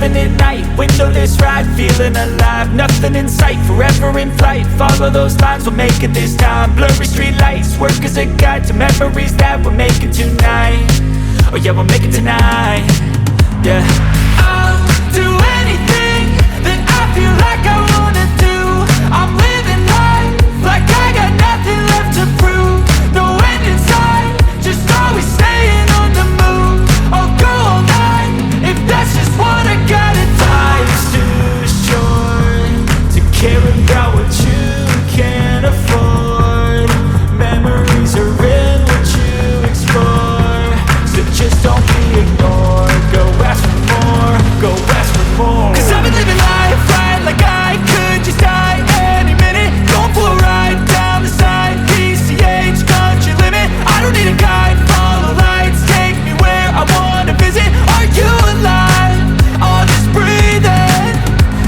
driving at night, windowless ride, feeling alive. Nothing in sight, forever in flight. Follow those lines, we'll make it this time. Blurry street lights, work as a guide to memories that we're making tonight. Oh yeah, we'll make it tonight. Yeah, I'll do anything that I feel like I wanna do. I'm living life like I got nothing left to prove. No end in sight, just always staying on the move. I'll go all night if that's just what I gotta do. Life's too short to care about what you can't afford. Memories are in what you explore, so just don't be ignored. Go ask for more, go ask for more. Cause I've been living life right like I could just die any minute. Going for a ride down the side, PCH, country limit. I don't need a guide, follow lights, take me where I wanna visit. Are you alive? Or just breathing?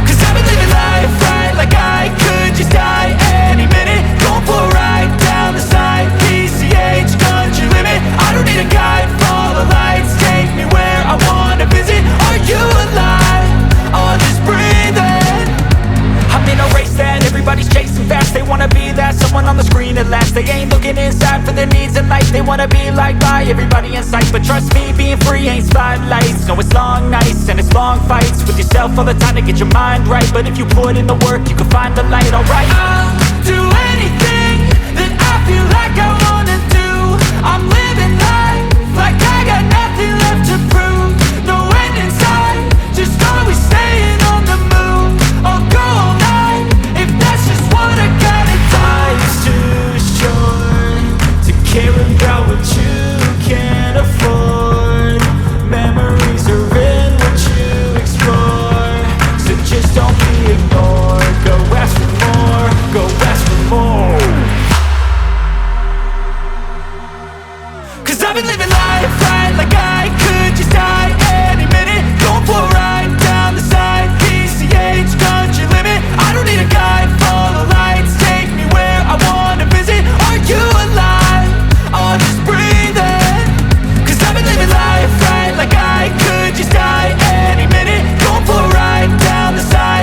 Cause I've been living life right like I could just die any minute. Going for a ride down the side, PCH, country limit. I don't need a guide, follow lights, take me where I wanna visit. Are you alive? Or just breathing? I'm in a race that everybody's chasing fast. They wanna be that someone on the screen at last. They ain't looking inside for their needs in life. They wanna be liked by everybody in sight. But trust me, being free ain't spotlights. No, it's long nights and it's long fights with yourself all the time to get your mind right. But if you put in the work, you can find the light, alright. I'll do anything that I feel like I wanna do. I'm living life like I got nothing left to prove. No end in sight, just always staying on the move. I'll go all night if that's just what I gotta do. Life's too short to care about what you can't afford. Memories are in what you explore, so just don't be ignored. Go ask for more, go ask for more. Cause I've been living